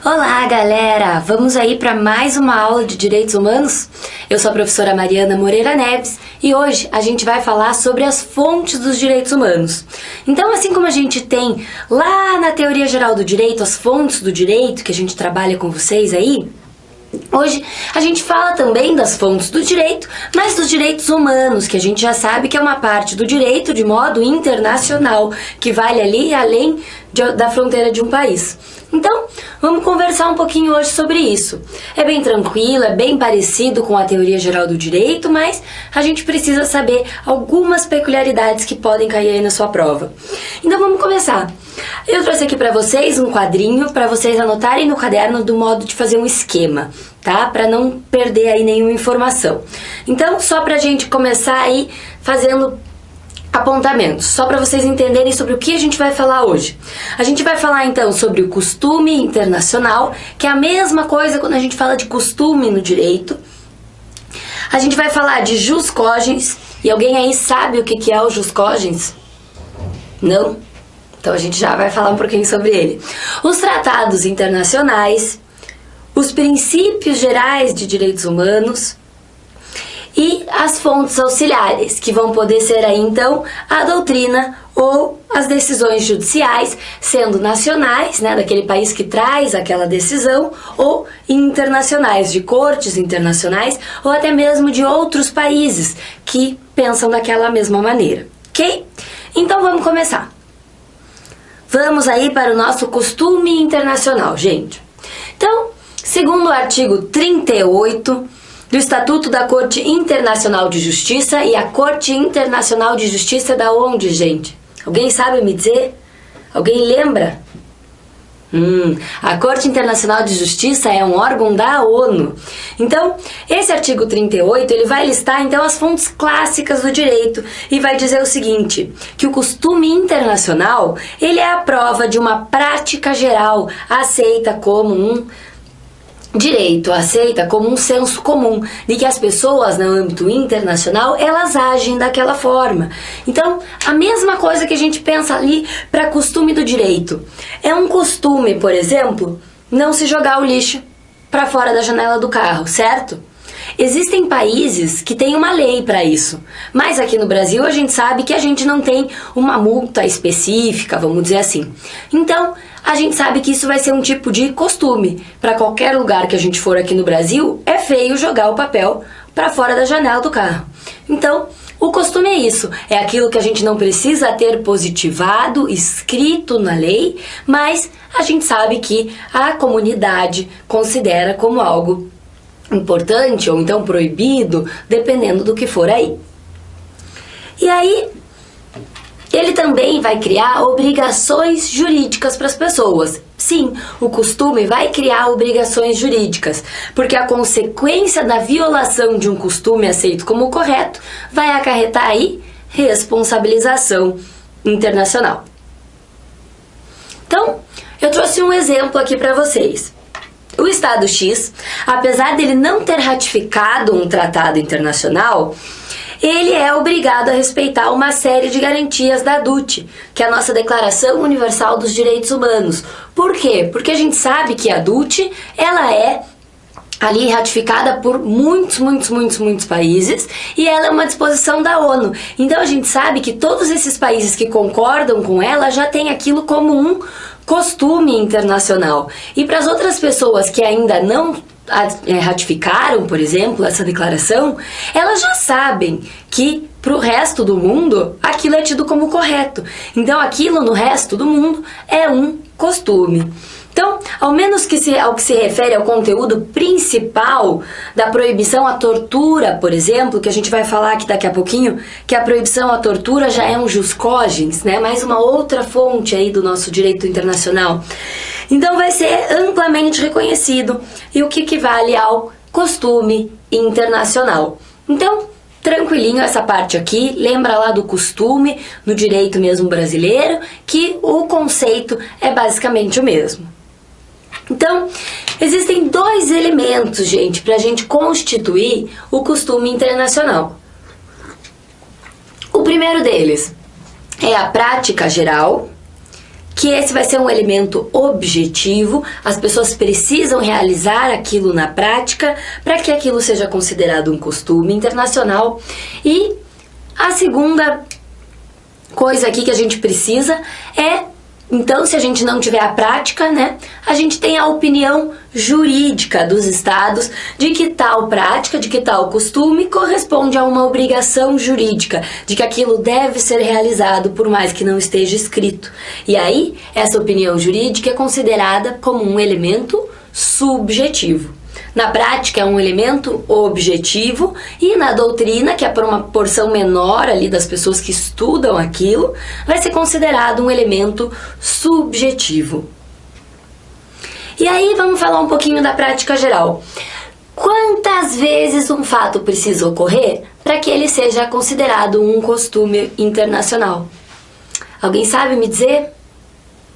Olá, galera! Vamos aí para mais uma aula de Direitos Humanos? Eu sou a professora Mariana Moreira Neves e hoje a gente vai falar sobre as fontes dos direitos humanos. Então, assim como a gente tem lá na Teoria Geral do Direito as fontes do direito, que a gente trabalha com vocês aí, hoje a gente fala também das fontes do direito, mas dos direitos humanos, que a gente já sabe que é uma parte do direito de modo internacional, que vale ali além da fronteira de um país. Então, vamos conversar um pouquinho hoje sobre isso. É bem tranquilo, é bem parecido com a Teoria Geral do Direito, mas a gente precisa saber algumas peculiaridades que podem cair aí na sua prova. Então, vamos começar. Eu trouxe aqui para vocês um quadrinho para vocês anotarem no caderno do modo de fazer um esquema, tá? Para não perder aí nenhuma informação. Então, só para a gente começar aí fazendo apontamentos, só para vocês entenderem sobre o que a gente vai falar hoje. A gente vai falar então sobre o costume internacional, que é a mesma coisa quando a gente fala de costume no direito. A gente vai falar de jus cogens, e alguém aí sabe o que é o jus cogens? Não? Então a gente já vai falar um pouquinho sobre ele. Os tratados internacionais, os princípios gerais de direitos humanos e as fontes auxiliares, que vão poder ser aí então a doutrina ou as decisões judiciais, sendo nacionais, né, daquele país que traz aquela decisão, ou internacionais, de cortes internacionais, ou até mesmo de outros países que pensam daquela mesma maneira, ok? Então vamos começar. Vamos aí para o nosso costume internacional, gente. Então, segundo o artigo 38 do Estatuto da Corte Internacional de Justiça, e a Corte Internacional de Justiça é da onde, gente? Alguém sabe me dizer? Alguém lembra? A Corte Internacional de Justiça é um órgão da ONU. Então, esse artigo 38, ele vai listar então as fontes clássicas do direito e vai dizer o seguinte, que o costume internacional, ele é a prova de uma prática geral aceita como um direito, aceita como um senso comum de que as pessoas no âmbito internacional, elas agem daquela forma. Então, a mesma coisa que a gente pensa ali para costume do direito. É um costume, por exemplo, não se jogar o lixo para fora da janela do carro, certo? Existem países que têm uma lei para isso, mas aqui no Brasil a gente sabe que a gente não tem uma multa específica, vamos dizer assim. Então, a gente sabe que isso vai ser um tipo de costume. Para qualquer lugar que a gente for aqui no Brasil, é feio jogar o papel para fora da janela do carro. Então, o costume é isso, é aquilo que a gente não precisa ter positivado, escrito na lei, mas a gente sabe que a comunidade considera como algo importante ou então proibido, dependendo do que for aí. E aí, ele também vai criar obrigações jurídicas para as pessoas. Sim, o costume vai criar obrigações jurídicas, porque a consequência da violação de um costume aceito como correto vai acarretar aí responsabilização internacional. Então, eu trouxe um exemplo aqui para vocês. O Estado X, apesar dele não ter ratificado um tratado internacional, ele é obrigado a respeitar uma série de garantias da DUT, que é a nossa Declaração Universal dos Direitos Humanos. Por quê? Porque a gente sabe que a DUT, ela é ali ratificada por muitos países e ela é uma disposição da ONU. Então a gente sabe que todos esses países que concordam com ela já têm aquilo como um costume internacional. E para as outras pessoas que ainda não ratificaram, por exemplo, essa declaração, elas já sabem que para o resto do mundo aquilo é tido como correto. Então aquilo no resto do mundo é um costume. Então, ao menos ao que se refere ao conteúdo principal da proibição à tortura, por exemplo, que a gente vai falar aqui daqui a pouquinho, que a proibição à tortura já é um jus cogens, né? Mais uma outra fonte aí do nosso direito internacional. Então vai ser amplamente reconhecido e o que equivale ao costume internacional. Então, tranquilinho essa parte aqui, lembra lá do costume no direito mesmo brasileiro, que o conceito é basicamente o mesmo. Então, existem dois elementos, gente, para a gente constituir o costume internacional. O primeiro deles é a prática geral, que esse vai ser um elemento objetivo, as pessoas precisam realizar aquilo na prática para que aquilo seja considerado um costume internacional. E a segunda coisa aqui que a gente precisa é, então, se a gente não tiver a prática, né, a gente tem a opinião jurídica dos estados de que tal prática, de que tal costume corresponde a uma obrigação jurídica, de que aquilo deve ser realizado por mais que não esteja escrito. E aí, essa opinião jurídica é considerada como um elemento subjetivo. Na prática é um elemento objetivo e na doutrina, que é por uma porção menor ali das pessoas que estudam aquilo, vai ser considerado um elemento subjetivo. E aí vamos falar um pouquinho da prática geral. Quantas vezes um fato precisa ocorrer para que ele seja considerado um costume internacional? Alguém sabe me dizer?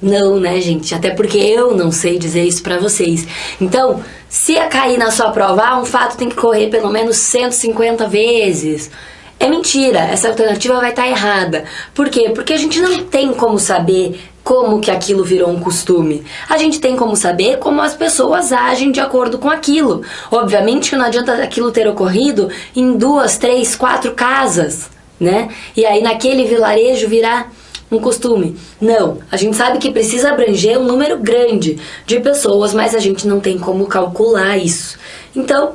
Não, né, gente? Até porque eu não sei dizer isso pra vocês. Então, se cair na sua prova, um fato tem que correr pelo menos 150 vezes. É mentira, essa alternativa vai estar errada. Por quê? Porque a gente não tem como saber como que aquilo virou um costume. A gente tem como saber como as pessoas agem de acordo com aquilo. Obviamente que não adianta aquilo ter ocorrido em 2, 3, 4 casas, né? E aí naquele vilarejo virar um costume. Não, a gente sabe que precisa abranger um número grande de pessoas, mas a gente não tem como calcular isso. Então,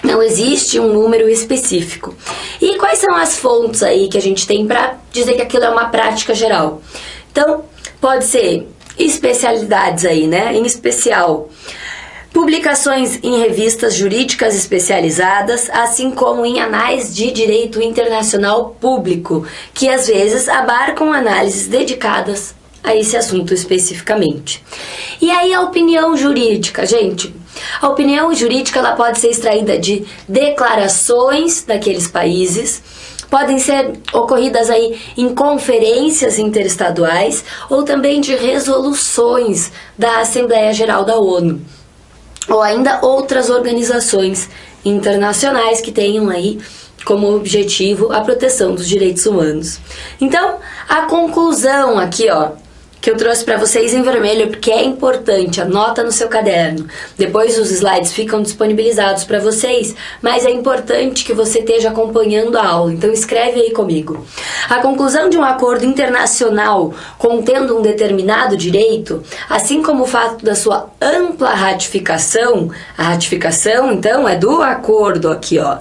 não existe um número específico. E quais são as fontes aí que a gente tem para dizer que aquilo é uma prática geral? Então, pode ser especialidades aí, né? Em especial, publicações em revistas jurídicas especializadas, assim como em anais de direito internacional público, que às vezes abarcam análises dedicadas a esse assunto especificamente. E aí a opinião jurídica, gente. A opinião jurídica ela pode ser extraída de declarações daqueles países, podem ser ocorridas aí em conferências interestaduais ou também de resoluções da Assembleia Geral da ONU, ou ainda outras organizações internacionais que tenham aí como objetivo a proteção dos direitos humanos. Então, a conclusão aqui, ó, que eu trouxe para vocês em vermelho, porque é importante, anota no seu caderno. Depois os slides ficam disponibilizados para vocês, mas é importante que você esteja acompanhando a aula, então escreve aí comigo. A conclusão de um acordo internacional contendo um determinado direito, assim como o fato da sua ampla ratificação, a ratificação, então, é do acordo aqui, ó,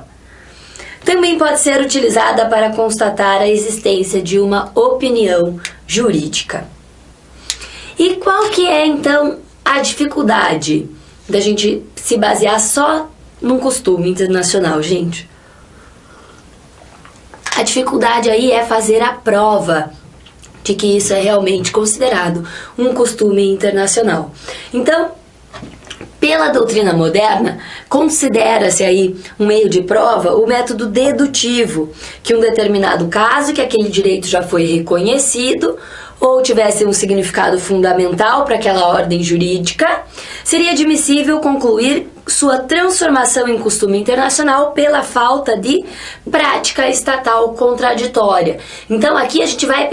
também pode ser utilizada para constatar a existência de uma opinião jurídica. E qual que é, então, a dificuldade da gente se basear só num costume internacional, gente? A dificuldade aí é fazer a prova de que isso é realmente considerado um costume internacional. Então, pela doutrina moderna, considera-se aí um meio de prova o método dedutivo, que um determinado caso, que aquele direito já foi reconhecido, ou tivesse um significado fundamental para aquela ordem jurídica, seria admissível concluir sua transformação em costume internacional pela falta de prática estatal contraditória. Então aqui a gente vai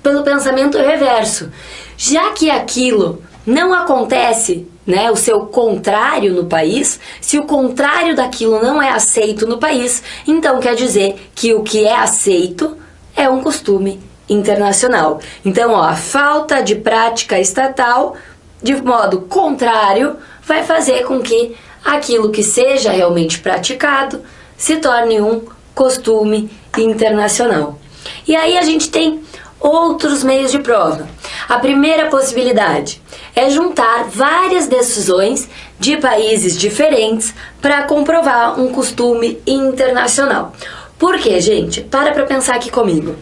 pelo pensamento reverso. Já que aquilo não acontece, né, o seu contrário no país, se o contrário daquilo não é aceito no país, então quer dizer que o que é aceito é um costume internacional. Então, ó, a falta de prática estatal, de modo contrário, vai fazer com que aquilo que seja realmente praticado se torne um costume internacional. E aí a gente tem outros meios de prova. A primeira possibilidade é juntar várias decisões de países diferentes para comprovar um costume internacional. Por quê, gente? Para pensar aqui comigo.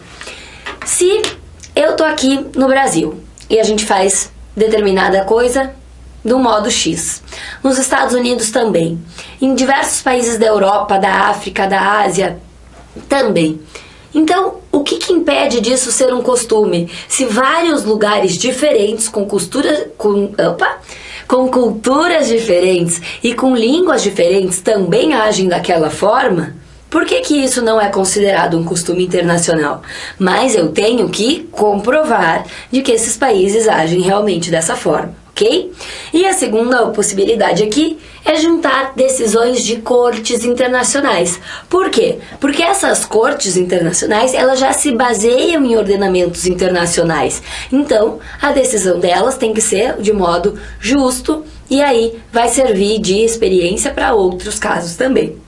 Se eu tô aqui no Brasil e a gente faz determinada coisa do modo X, nos Estados Unidos também, em diversos países da Europa, da África, da Ásia também. Então, o que impede disso ser um costume? Se vários lugares diferentes, com culturas diferentes e com línguas diferentes também agem daquela forma, Por que que isso não é considerado um costume internacional? Mas eu tenho que comprovar de que esses países agem realmente dessa forma, ok? E a segunda possibilidade aqui é juntar decisões de cortes internacionais. Por quê? Porque essas cortes internacionais, elas já se baseiam em ordenamentos internacionais. Então, a decisão delas tem que ser de modo justo e aí vai servir de experiência para outros casos também.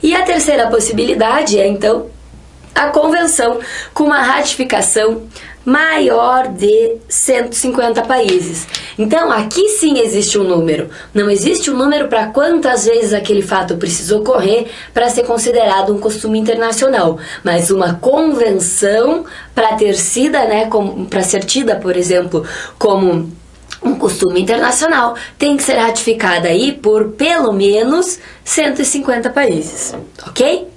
E a terceira possibilidade é, então, a convenção com uma ratificação maior de 150 países. Então, aqui sim existe um número. Não existe um número para quantas vezes aquele fato precisa ocorrer para ser considerado um costume internacional, mas uma convenção para ter sido, para ser tida, por exemplo, como um costume internacional, tem que ser ratificada aí por pelo menos 150 países, ok?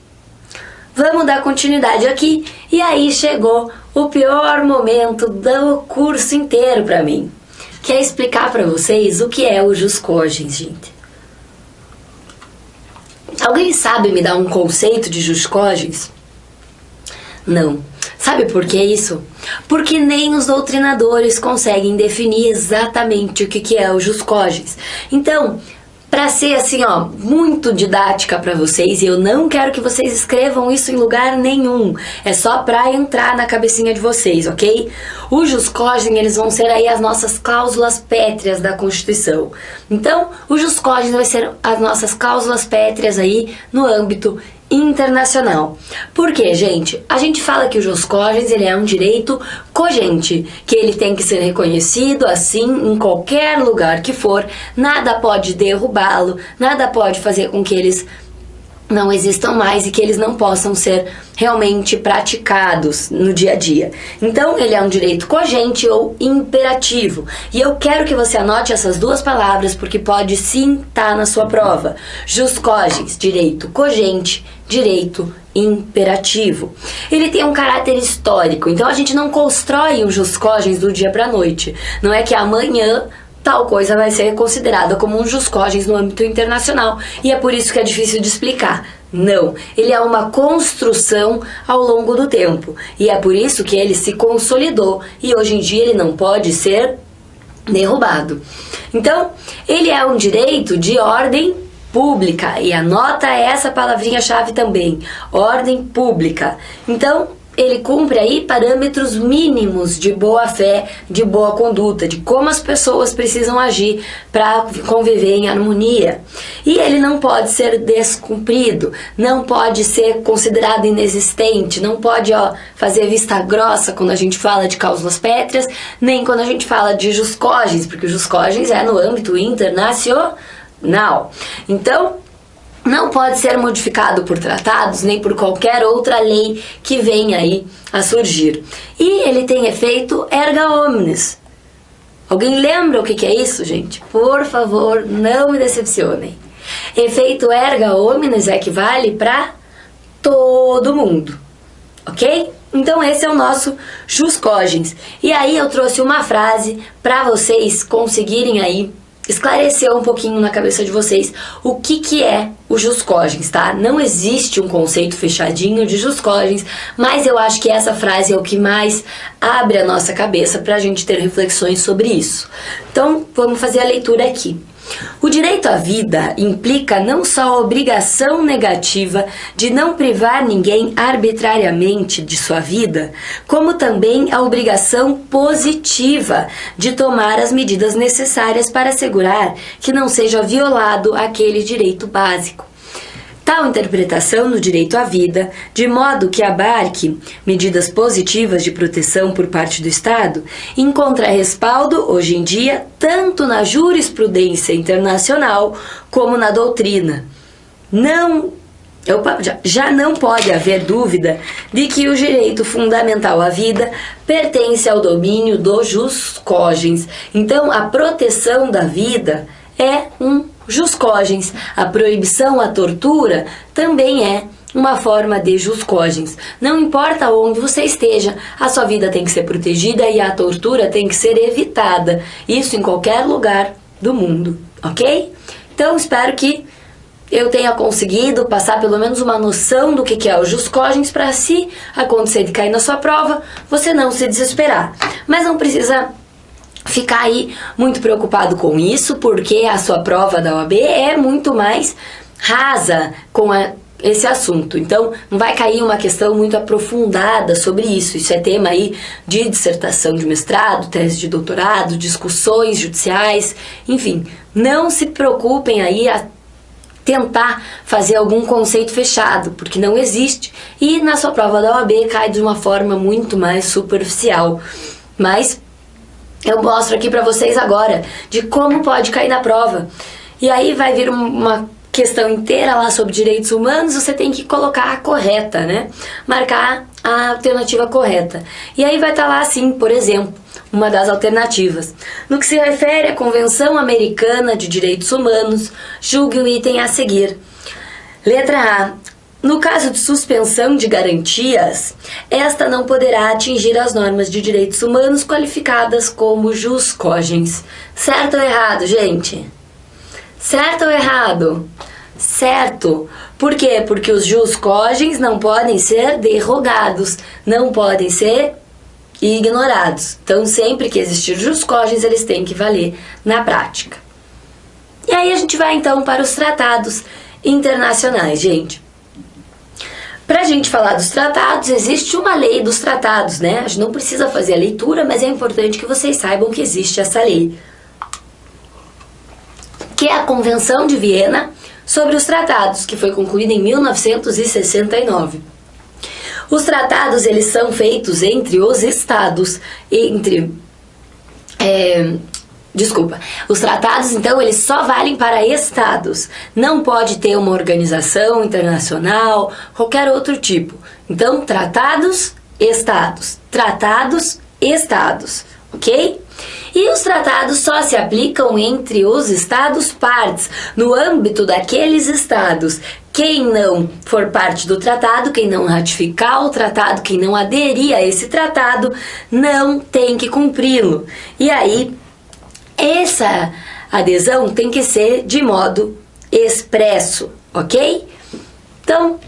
Vamos dar continuidade aqui, e aí chegou o pior momento do curso inteiro para mim, que é explicar para vocês o que é o jus cogens, gente. Alguém sabe me dar um conceito de jus cogens? Não. Sabe por que isso? Porque nem os doutrinadores conseguem definir exatamente o que é o jus cogens. Então, para ser assim, muito didática para vocês, e eu não quero que vocês escrevam isso em lugar nenhum, é só para entrar na cabecinha de vocês, ok? O jus cogens, eles vão ser aí as nossas cláusulas pétreas da Constituição. Então, o jus cogens vai ser as nossas cláusulas pétreas aí no âmbito internacional. Por quê, gente? A gente fala que o jus cogens, ele é um direito cogente, que ele tem que ser reconhecido assim em qualquer lugar que for, nada pode derrubá-lo, nada pode fazer com que eles não existam mais e que eles não possam ser realmente praticados no dia a dia. Então, ele é um direito cogente ou imperativo. E eu quero que você anote essas duas palavras, porque pode sim estar na sua prova. Jus cogens, direito cogente, direito imperativo. Ele tem um caráter histórico, então a gente não constrói o jus cogens do dia para a noite. Não é que amanhã tal coisa vai ser considerada como um jus cogens no âmbito internacional e é por isso que é difícil de explicar. Não, ele é uma construção ao longo do tempo e é por isso que ele se consolidou e hoje em dia ele não pode ser derrubado. Então, ele é um direito de ordem pública e anota essa palavrinha-chave também, ordem pública. Então, ele cumpre aí parâmetros mínimos de boa-fé, de boa conduta, de como as pessoas precisam agir para conviver em harmonia. E ele não pode ser descumprido, não pode ser considerado inexistente, não pode fazer vista grossa quando a gente fala de cláusulas pétreas, nem quando a gente fala de jus cogens, porque o jus cogens é no âmbito internacional. Então, não pode ser modificado por tratados nem por qualquer outra lei que venha aí a surgir. E ele tem efeito erga omnes. Alguém lembra o que é isso, gente? Por favor, não me decepcionem. Efeito erga omnes equivale para todo mundo, ok? Então esse é o nosso jus cogens. E aí eu trouxe uma frase para vocês conseguirem aí esclarecer um pouquinho na cabeça de vocês o que é o jus cogens, tá? Não existe um conceito fechadinho de jus cogens, mas eu acho que essa frase é o que mais abre a nossa cabeça para a gente ter reflexões sobre isso. Então, vamos fazer a leitura aqui. O direito à vida implica não só a obrigação negativa de não privar ninguém arbitrariamente de sua vida, como também a obrigação positiva de tomar as medidas necessárias para assegurar que não seja violado aquele direito básico. Tal interpretação no direito à vida, de modo que abarque medidas positivas de proteção por parte do Estado, encontra respaldo, hoje em dia, tanto na jurisprudência internacional como na doutrina. Já não pode haver dúvida de que o direito fundamental à vida pertence ao domínio do jus cogens. Então, a proteção da vida é um jus cogens. A proibição à tortura também é uma forma de jus cogens. Não importa onde você esteja, a sua vida tem que ser protegida e a tortura tem que ser evitada. Isso em qualquer lugar do mundo, ok? Então, espero que eu tenha conseguido passar pelo menos uma noção do que é o jus cogens para, se acontecer de cair na sua prova, você não se desesperar. Mas não precisa ficar aí muito preocupado com isso, porque a sua prova da OAB é muito mais rasa com esse assunto. Então, não vai cair uma questão muito aprofundada sobre isso. Isso é tema aí de dissertação de mestrado, tese de doutorado, discussões judiciais, enfim. Não se preocupem aí a tentar fazer algum conceito fechado, porque não existe, e na sua prova da OAB cai de uma forma muito mais superficial. Mas eu mostro aqui pra vocês agora de como pode cair na prova. E aí vai vir uma questão inteira lá sobre direitos humanos, você tem que colocar a correta, né? Marcar a alternativa correta. E aí vai estar lá assim, por exemplo, uma das alternativas. No que se refere à Convenção Americana de Direitos Humanos, julgue o item a seguir. Letra A. No caso de suspensão de garantias, esta não poderá atingir as normas de direitos humanos qualificadas como jus cogens. Certo ou errado, gente? Certo ou errado? Certo. Por quê? Porque os jus cogens não podem ser derrogados, não podem ser ignorados. Então, sempre que existir jus cogens, eles têm que valer na prática. E aí a gente vai então para os tratados internacionais, gente. Pra gente falar dos tratados, existe uma lei dos tratados, né? A gente não precisa fazer a leitura, mas é importante que vocês saibam que existe essa lei, que é a Convenção de Viena sobre os Tratados, que foi concluída em 1969. Os tratados, eles são feitos entre os estados, os tratados, então, eles só valem para estados. Não pode ter uma organização internacional, qualquer outro tipo. Então, tratados, estados. Tratados, estados. Ok? E os tratados só se aplicam entre os estados partes, no âmbito daqueles estados. Quem não for parte do tratado, quem não ratificar o tratado, quem não aderir a esse tratado, não tem que cumpri-lo. E aí, essa adesão tem que ser de modo expresso, ok? Então,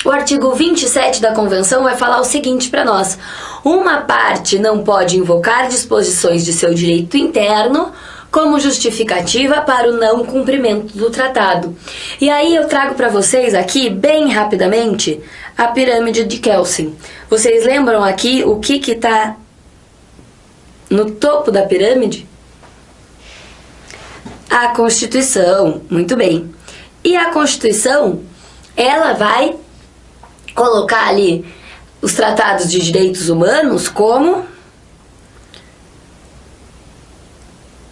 o artigo 27 da Convenção vai falar o seguinte para nós: uma parte não pode invocar disposições de seu direito interno como justificativa para o não cumprimento do tratado. E aí eu trago para vocês aqui, bem rapidamente, a pirâmide de Kelsen. Vocês lembram aqui o que está no topo da pirâmide? A Constituição, muito bem. E a Constituição, ela vai colocar ali os tratados de direitos humanos como...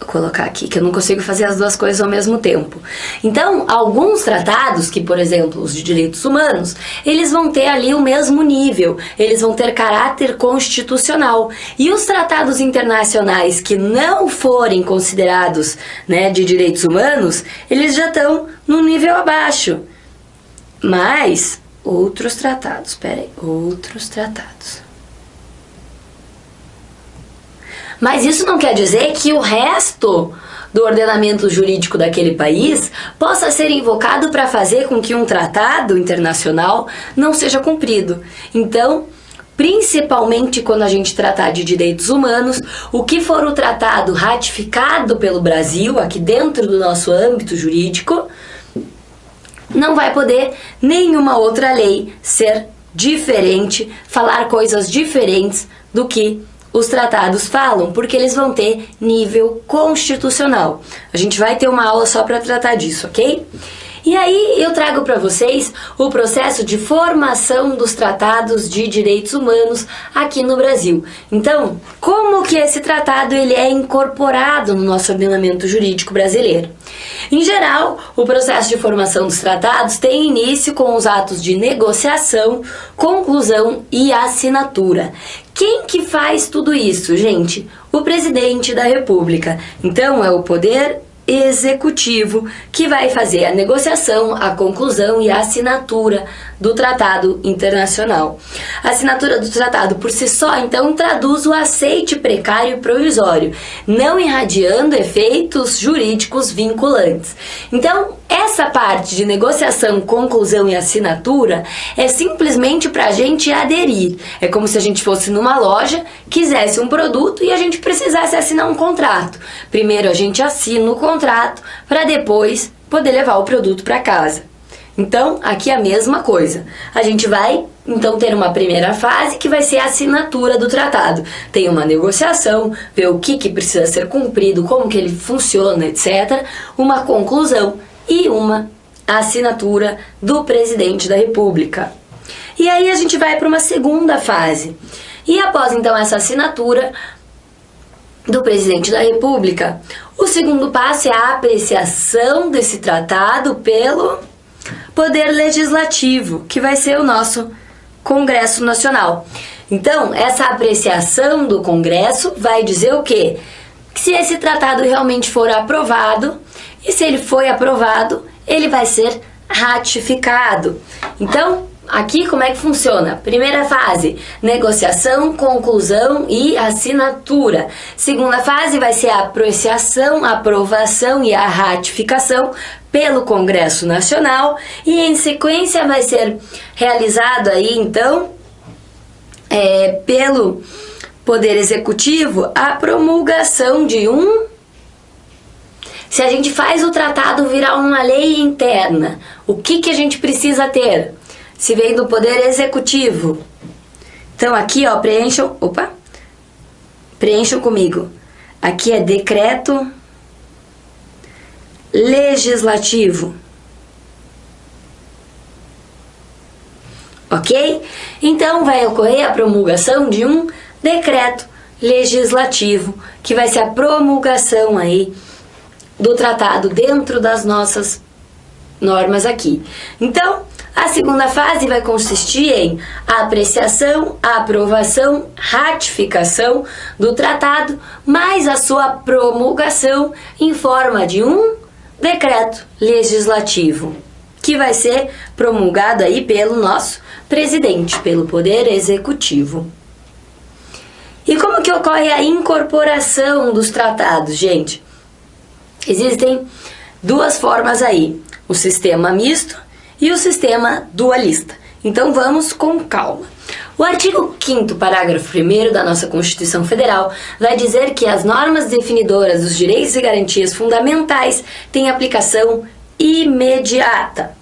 Vou colocar aqui, que eu não consigo fazer as duas coisas ao mesmo tempo. Então, alguns tratados, que por exemplo, os de direitos humanos, eles vão ter ali o mesmo nível, eles vão ter caráter constitucional. E os tratados internacionais que não forem considerados, né, de direitos humanos, eles já estão num nível abaixo. Mas outros tratados, outros tratados. Mas isso não quer dizer que o resto do ordenamento jurídico daquele país possa ser invocado para fazer com que um tratado internacional não seja cumprido. Então, principalmente quando a gente tratar de direitos humanos, o que for o tratado ratificado pelo Brasil, aqui dentro do nosso âmbito jurídico, não vai poder nenhuma outra lei ser diferente, falar coisas diferentes do que os tratados falam, porque eles vão ter nível constitucional. A gente vai ter uma aula só para tratar disso, ok? E aí eu trago para vocês o processo de formação dos tratados de direitos humanos aqui no Brasil. Então, como que esse tratado ele é incorporado no nosso ordenamento jurídico brasileiro? Em geral, o processo de formação dos tratados tem início com os atos de negociação, conclusão e assinatura. Quem que faz tudo isso, gente? O presidente da República. Então, é o poder executivo que vai fazer a negociação, a conclusão e a assinatura do tratado internacional. A assinatura do tratado por si só, então, traduz o aceite precário e provisório, não irradiando efeitos jurídicos vinculantes. Então, essa parte de negociação, conclusão e assinatura é simplesmente para a gente aderir. É como se a gente fosse numa loja, quisesse um produto e a gente precisasse assinar um contrato. Primeiro a gente assina o contrato para depois poder levar o produto para casa. Então, aqui é a mesma coisa. A gente vai, então, ter uma primeira fase que vai ser a assinatura do tratado. Tem uma negociação, ver o que precisa ser cumprido, como que ele funciona, etc. Uma conclusão e uma assinatura do presidente da República. E aí a gente vai para uma segunda fase. E após, então, essa assinatura do presidente da República, o segundo passo é a apreciação desse tratado pelo Poder Legislativo, que vai ser o nosso Congresso Nacional. Então, essa apreciação do Congresso vai dizer o quê? Que se esse tratado realmente for aprovado, e se ele foi aprovado, ele vai ser ratificado. Então, aqui como é que funciona? Primeira fase, negociação, conclusão e assinatura. Segunda fase vai ser a apreciação, aprovação e a ratificação pelo Congresso Nacional. E em sequência vai ser realizado aí então pelo Poder Executivo a promulgação de Se a gente faz o tratado virar uma lei interna, o que a gente precisa ter? Se vem do Poder Executivo. Então aqui, ó, preencham comigo. Aqui é decreto legislativo. Ok? Então vai ocorrer a promulgação de um decreto legislativo, que vai ser a promulgação aí do tratado dentro das nossas normas aqui. Então, a segunda fase vai consistir em a apreciação, a aprovação, ratificação do tratado, mais a sua promulgação em forma de um decreto legislativo, que vai ser promulgado aí pelo nosso presidente, pelo Poder Executivo. E como que ocorre a incorporação dos tratados, gente? Existem duas formas aí, o sistema misto e o sistema dualista. Então vamos com calma. O artigo 5º, parágrafo 1º da nossa Constituição Federal vai dizer que as normas definidoras dos direitos e garantias fundamentais têm aplicação imediata.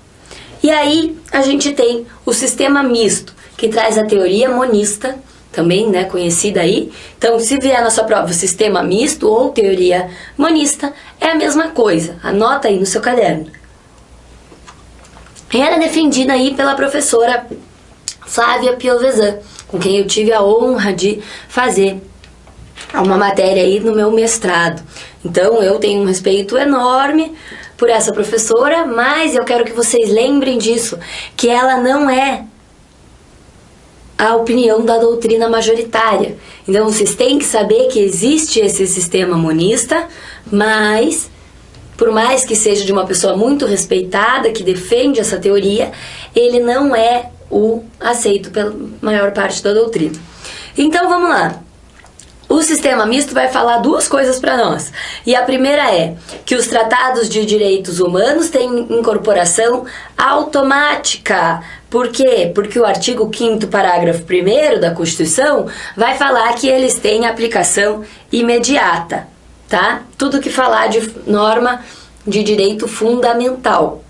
E aí a gente tem o sistema misto, que traz a teoria monista, também, né, conhecida aí. Então, se vier na sua prova sistema misto ou teoria monista, é a mesma coisa. Anota aí no seu caderno. E era defendida aí pela professora Flávia Piovesan, com quem eu tive a honra de fazer uma matéria aí no meu mestrado. Então, eu tenho um respeito enorme por essa professora, mas eu quero que vocês lembrem disso, que ela não é a opinião da doutrina majoritária. Então, vocês têm que saber que existe esse sistema monista, mas, por mais que seja de uma pessoa muito respeitada, que defende essa teoria, ele não é o aceito pela maior parte da doutrina. Então, vamos lá. O sistema misto vai falar duas coisas para nós. E a primeira é que os tratados de direitos humanos têm incorporação automática. Por quê? Porque o artigo 5º, parágrafo 1º da Constituição vai falar que eles têm aplicação imediata, tá? Tudo que falar de norma de direito fundamental.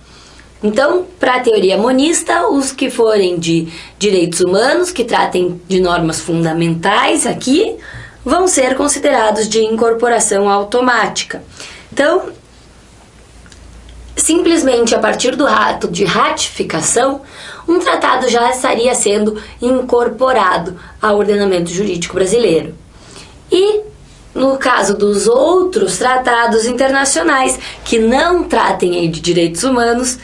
Então, para a teoria monista, os que forem de direitos humanos, que tratem de normas fundamentais aqui, vão ser considerados de incorporação automática. Então, simplesmente a partir do ato de ratificação, um tratado já estaria sendo incorporado ao ordenamento jurídico brasileiro. E, no caso dos outros tratados internacionais que não tratem de direitos humanos,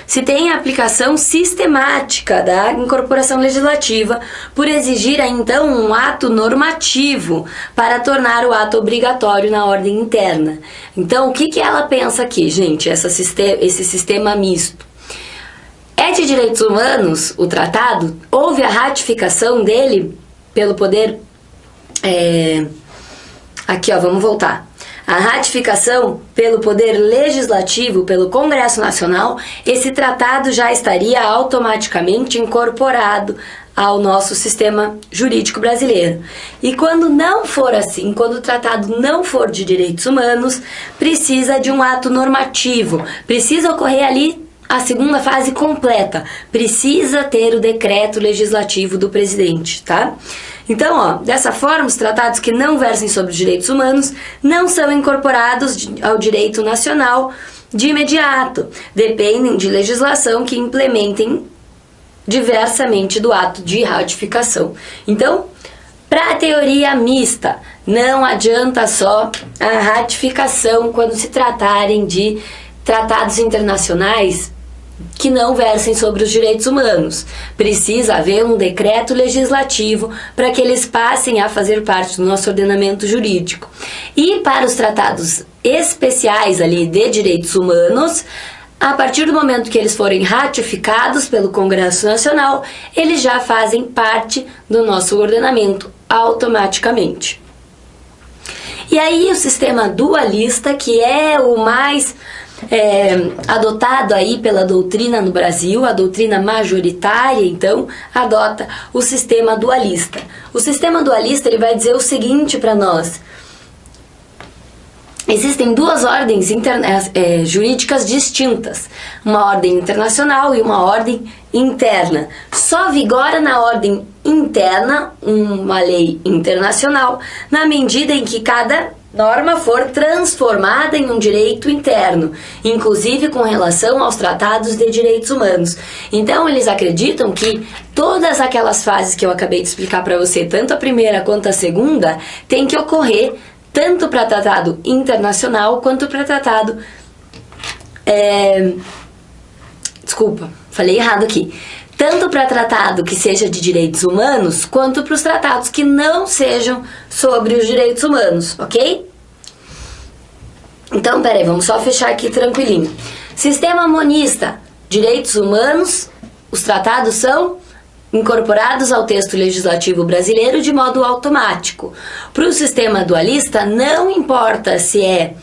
se tem a aplicação sistemática da incorporação legislativa por exigir, então, um ato normativo para tornar o ato obrigatório na ordem interna. Então, o que ela pensa aqui, gente, esse sistema misto? É de direitos humanos o tratado? Houve a ratificação dele pelo poder... Aqui, ó, vamos voltar. a ratificação pelo Poder Legislativo, pelo Congresso Nacional, esse tratado já estaria automaticamente incorporado ao nosso sistema jurídico brasileiro. E quando não for assim, quando o tratado não for de direitos humanos, precisa de um ato normativo, precisa ocorrer ali a segunda fase completa, precisa ter o decreto legislativo do presidente, tá? Então, ó, dessa forma, os tratados que não versem sobre os direitos humanos não são incorporados ao direito nacional de imediato, dependem de legislação que implementem diversamente do ato de ratificação. Então, para a teoria mista, não adianta só a ratificação quando se tratarem de tratados internacionais que não versem sobre os direitos humanos. Precisa haver um decreto legislativo para que eles passem a fazer parte do nosso ordenamento jurídico. E para os tratados especiais ali de direitos humanos, a partir do momento que eles forem ratificados pelo Congresso Nacional, eles já fazem parte do nosso ordenamento automaticamente. E aí o sistema dualista, que é o mais adotado aí pela doutrina no Brasil, a doutrina majoritária, então, adota o sistema dualista. O sistema dualista, ele vai dizer o seguinte para nós: existem duas ordens jurídicas distintas, uma ordem internacional e uma ordem interna. Só vigora na ordem interna uma lei internacional na medida em que cada norma for transformada em um direito interno, inclusive com relação aos tratados de direitos humanos. Então, eles acreditam que todas aquelas fases que eu acabei de explicar para você, tanto a primeira quanto a segunda, tem que ocorrer tanto para tratado internacional quanto para tratado... Desculpa, falei errado aqui. Tanto para tratado que seja de direitos humanos, quanto para os tratados que não sejam sobre os direitos humanos, ok? Então, peraí, vamos só fechar aqui tranquilinho. Sistema monista, direitos humanos, os tratados são incorporados ao texto legislativo brasileiro de modo automático. Para o sistema dualista, não importa se é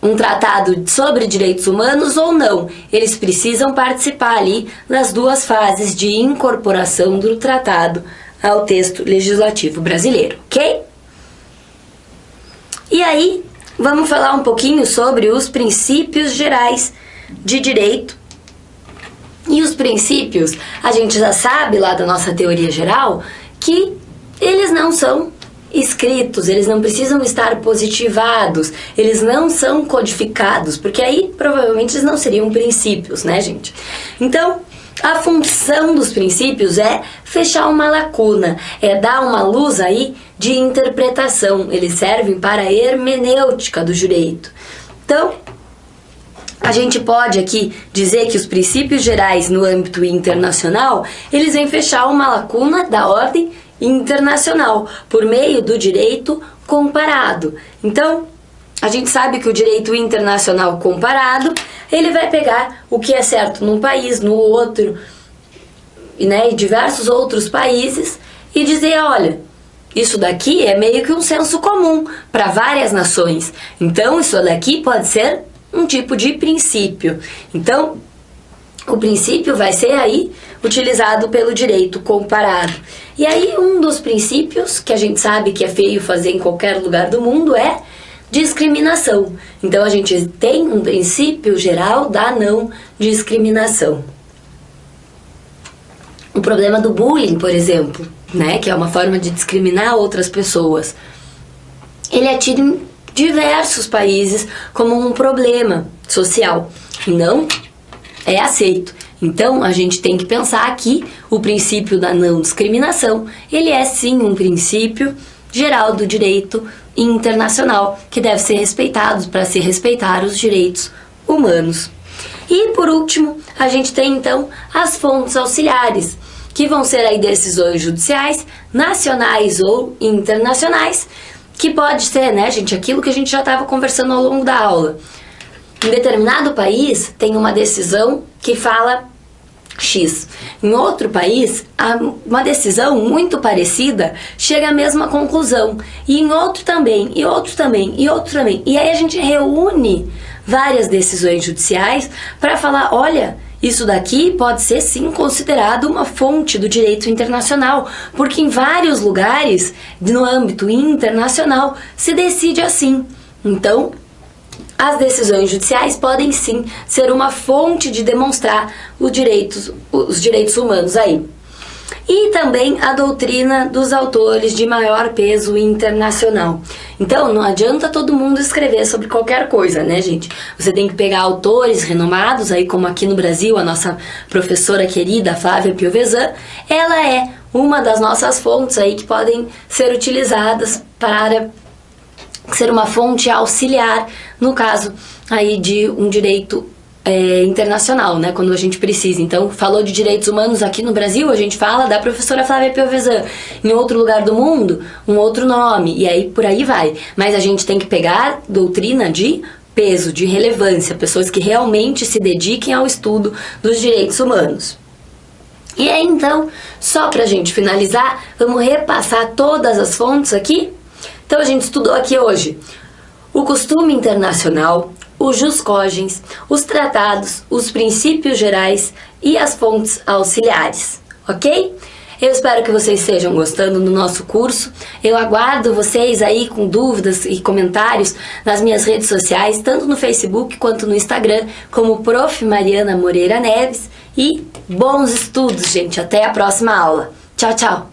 um tratado sobre direitos humanos ou não, eles precisam participar ali das duas fases de incorporação do tratado ao texto legislativo brasileiro, ok? E aí, vamos falar um pouquinho sobre os princípios gerais de direito. E os princípios, a gente já sabe lá da nossa teoria geral que eles não são escritos, eles não precisam estar positivados, eles não são codificados, porque aí provavelmente eles não seriam princípios, né, gente? Então, a função dos princípios é fechar uma lacuna, é dar uma luz aí de interpretação, eles servem para a hermenêutica do direito. Então, a gente pode aqui dizer que os princípios gerais no âmbito internacional, eles vêm fechar uma lacuna da ordem internacional, por meio do direito comparado. Então, a gente sabe que o direito internacional comparado, ele vai pegar o que é certo num país, no outro, né, e diversos outros países, e dizer, olha, isso daqui é meio que um senso comum para várias nações. Então, isso daqui pode ser um tipo de princípio. Então, o princípio vai ser aí utilizado pelo direito comparado. E aí um dos princípios que a gente sabe que é feio fazer em qualquer lugar do mundo é discriminação. Então a gente tem um princípio geral da não discriminação. O problema do bullying, por exemplo, né, que é uma forma de discriminar outras pessoas, ele é tido em diversos países como um problema social e não é aceito. Então, a gente tem que pensar que o princípio da não discriminação, ele é sim um princípio geral do direito internacional, que deve ser respeitado para se respeitar os direitos humanos. E, por último, a gente tem, então, as fontes auxiliares, que vão ser aí decisões judiciais, nacionais ou internacionais, que pode ser, né, gente, aquilo que a gente já estava conversando ao longo da aula. Em determinado país, tem uma decisão que fala X. Em outro país, uma decisão muito parecida chega à mesma conclusão. E em outro também, e outro também, e outro também. E aí a gente reúne várias decisões judiciais para falar, olha, isso daqui pode ser sim considerado uma fonte do direito internacional, porque em vários lugares, no âmbito internacional, se decide assim. Então, as decisões judiciais podem sim ser uma fonte de demonstrar os direitos humanos aí. E também a doutrina dos autores de maior peso internacional. Então, não adianta todo mundo escrever sobre qualquer coisa, né, gente? Você tem que pegar autores renomados, aí como aqui no Brasil, a nossa professora querida Flávia Piovesan, ela é uma das nossas fontes aí que podem ser utilizadas para ser uma fonte auxiliar no caso aí de um direito internacional, né, quando a gente precisa. Então, falou de direitos humanos aqui no Brasil, a gente fala da professora Flávia Piovesan. Em outro lugar do mundo, um outro nome, e aí por aí vai. Mas a gente tem que pegar doutrina de peso, de relevância, pessoas que realmente se dediquem ao estudo dos direitos humanos. E aí, então, só pra gente finalizar, vamos repassar todas as fontes aqui? Então, a gente estudou aqui hoje o costume internacional, o jus cogens, os tratados, os princípios gerais e as fontes auxiliares, ok? Eu espero que vocês estejam gostando do nosso curso. Eu aguardo vocês aí com dúvidas e comentários nas minhas redes sociais, tanto no Facebook quanto no Instagram, como Prof. Mariana Moreira Neves. E bons estudos, gente! Até a próxima aula. Tchau, tchau!